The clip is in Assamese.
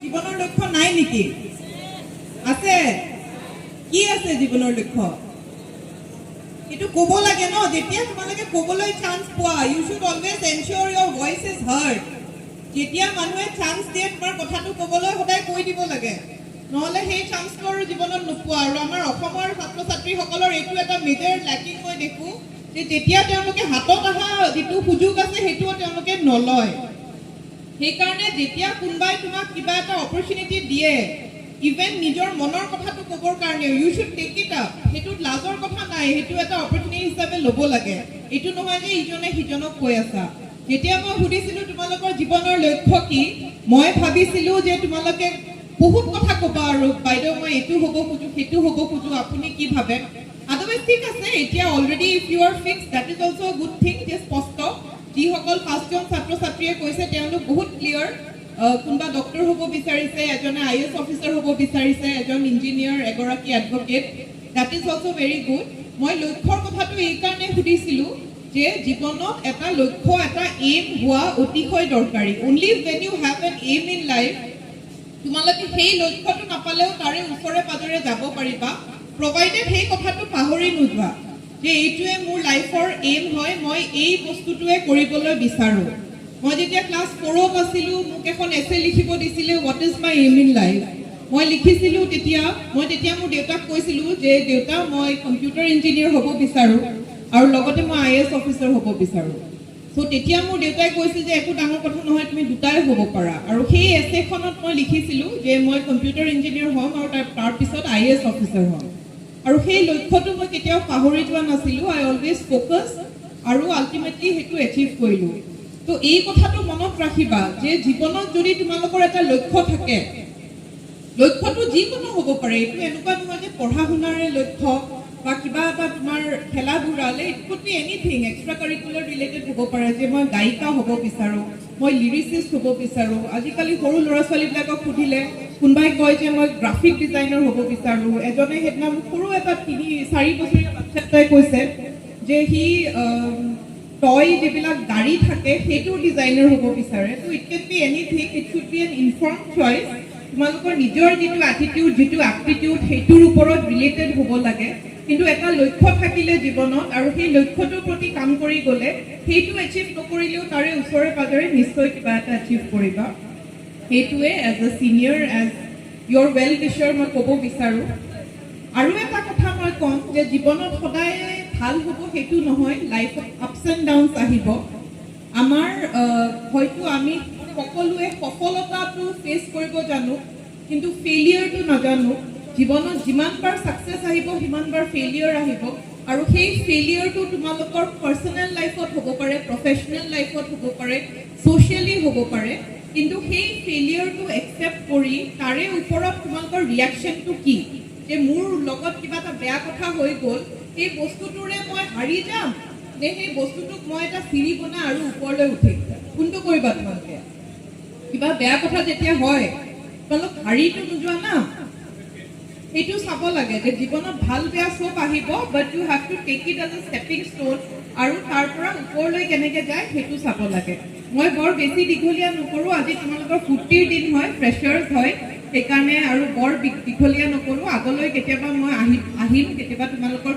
জীৱনৰ লক্ষ্য নাই নেকি? আছে। কি আছে জীৱনৰ লক্ষ্য? এটো ক'ব লাগে ন, যেতিয়া তোমালোকে ক'বলৈ চান্স পোৱা, you should always ensure your voice is heard. যেতিয়া মানুহে চান্স দিয়ে তোমাৰ কথাটো ক'বলৈ সদায় কৈ দিব লাগে, নহ'লে সেই চান্সটো আৰু জীৱনত নোপোৱা। আৰু আমাৰ অসমৰ ছাত্ৰ ছাত্ৰীসকলৰ এইটো এটা মেজৰ লেকিং মই দেখোঁ যে যেতিয়া তেওঁলোকে হাতত অহা যিটো সুযোগ আছে সেইটোও তেওঁলোকে নলয়। সেইকাৰণে যেতিয়া কোনোবাই তোমাক কিবা এটা অপৰচুনিটি দিয়ে, ইভেন নিজৰ মনৰ কথাটো ক'বৰ কাৰণে, you should take it up. সেইটোত লাজৰ কথা নাই, সেইটো এটা অপৰচুনিটি হিচাপে ল'ব লাগে। এইটো নহয় যে ইজনে সিজনক কৈ আছা। যেতিয়া মই সুধিছিলোঁ তোমালোকৰ জীৱনৰ লক্ষ্য কি, মই ভাবিছিলোঁ যে তোমালোকে বহুত কথা ক'বা আৰু বাইদেউ মই এইটো হ'ব খোজোঁ, সেইটো হ'ব খোজোঁ, আপুনি কি ভাবে? আদাৰৱাইজ ঠিক আছে, এতিয়া already if you are fix that is also' a good thing. যে স্পষ্ট যিসকল পাঁচজন ছাত্ৰ ছাত্ৰীয়ে কৈছে তেওঁলোক বহুত ক্লিয়াৰ। কোনোবা ডক্টৰ হ'ব বিচাৰিছে, এজনে IAS অফিচাৰ হ'ব বিচাৰিছে, এজন ইঞ্জিনিয়াৰ, এগৰাকী advocate. That is also' very good. মই লক্ষ্যৰ কথাটো এইকাৰণে সুধিছিলোঁ যে জীৱনত এটা লক্ষ্য, এটা এইম হোৱা অতিশয় দৰকাৰী। Only when you have an aim in life, তোমালোকে সেই লক্ষ্যটো নাপালেও তাৰে ওচৰে পাজৰে যাব পাৰিবা, প্ৰভাইডেড সেই কথাটো পাহৰি নোযোৱা যে এইটোৱে মোৰ লাইফৰ এইম হয়, মই এই বস্তুটোৱে কৰিবলৈ বিচাৰোঁ। মই যেতিয়া ক্লাছ 4ত আছিলোঁ, মোক এখন এছে লিখিব দিছিলে, what is my aim in life. মই লিখিছিলোঁ তেতিয়া মোৰ দেউতাক কৈছিলোঁ যে দেউতা মই কম্পিউটাৰ ইঞ্জিনিয়াৰ হ'ব বিচাৰোঁ আৰু লগতে মই IAS অফিচাৰ হ'ব বিচাৰোঁ। চ' তেতিয়া মোৰ দেউতাই কৈছিল যে একো ডাঙৰ কথা নহয়, তুমি দুটাই হ'ব পাৰা। আৰু সেই এছেখনত মই লিখিছিলোঁ যে মই কম্পিউটাৰ ইঞ্জিনিয়াৰ হ'ম আৰু তাৰপিছত IAS অফিচাৰ হ'ম। আৰু সেই লক্ষ্যটো মই কেতিয়াও পাহৰি যোৱা নাছিলোঁ। আই অলৱেজ ফ'কাছ আৰু আল্টিমেটলি সেইটো এচিভ কৰিলোঁ। তো এই কথাটো মনত ৰাখিবা যে জীৱনত যদি তোমালোকৰ এটা লক্ষ্য থাকে, লক্ষ্যটো যিকোনো হ'ব পাৰে। এইটো এনেকুৱা নহয় যে পঢ়া শুনাৰে লক্ষ্য বা কিবা এটা তোমাৰ খেলা ধূলালে, it could be anything, extracurricular related হ'ব পাৰে যে মই গায়িকা হ'ব বিচাৰোঁ, মই লিৰিচিষ্ট হ'ব বিচাৰোঁ। আজিকালি সৰু ল'ৰা ছোৱালীবিলাকক সুধিলে কোনোবাই কয় যে মই গ্ৰাফিক ডিজাইনাৰ হ'ব বিচাৰোঁ। এজনে সেইদিনা সৰু এটা 3-4 বছৰীয়া বাচ্ছা এটাই কৈছে যে সি টয় যিবিলাক গাড়ী থাকে সেইটোৰ ডিজাইনাৰ হ'ব বিচাৰে। ত' it can be anything, it should be an informed choice. তোমালোকৰ নিজৰ যিটো এটিটিউড, যিটো এপ্টিটিউড, সেইটোৰ ওপৰত ৰিলেটেড হ'ব লাগে। কিন্তু এটা লক্ষ্য থাকিলে জীৱনত আৰু সেই লক্ষ্যটোৰ প্ৰতি কাম কৰি গ'লে সেইটো এচিভ নকৰিলেও তাৰে ওচৰে পাজৰে নিশ্চয় কিবা এটা এচিভ কৰিবা। সেইটোৱে as a senior, as your well wisher মই ক'ব বিচাৰোঁ। আৰু এটা কথা মই ক'ম যে জীৱনত সদায় ভাল হ'ব সেইটো নহয়, লাইফত আপছ এণ্ড ডাউনছ আহিব। আমাৰ হয়তো আমি সকলোৱে সফলতাটো ফেচ কৰিব জানো, কিন্তু ফেইলিয়াৰটো নাজানো। জীৱনত যিমানবাৰ ছাকচেছ আহিব সিমানবাৰ ফেইলিয়াৰ আহিব। আৰু সেই ফেইলিয়াৰটো তোমালোকৰ পাৰ্চনেল লাইফত হ'ব পাৰে, প্ৰফেচনেল লাইফত হ'ব পাৰে, ছ'চিয়েলি হ'ব পাৰে। কিন্তু সেই ফেইলিয়াৰটো একচেপ্ট কৰি তাৰে ওপৰত তোমালোকৰ ৰিয়েকশ্যনটো কি, যে মোৰ লগত কিবা এটা বেয়া কথা হৈ গ'ল, সেই বস্তুটোৰে মই হাৰি যাম নে সেই বস্তুটোক মই এটা চিৰি বনাই আৰু ওপৰলৈ উঠিম? কোনটো কৰিবা তোমালোকে? কিবা বেয়া কথা যেতিয়া হয় তোমালোক হাৰিটো নোযোৱা না, সেইটো চাব লাগে যে জীৱনত ভাল বেয়া চব আহিব, but you have to take it as a stepping stone আৰু তাৰ পৰা ওপৰলৈ কেনেকৈ যায় সেইটো চাব লাগে। মই বৰ বেছি দীঘলীয়া নকৰোঁ, আজি তোমালোকৰ ফূৰ্তিৰ দিন হয়, ফ্ৰেছাৰ্ছ হয়, সেইকাৰণে আৰু বৰ দীঘলীয়া নকৰোঁ। আগলৈ কেতিয়াবা মই আহিম, কেতিয়াবা তোমালোকৰ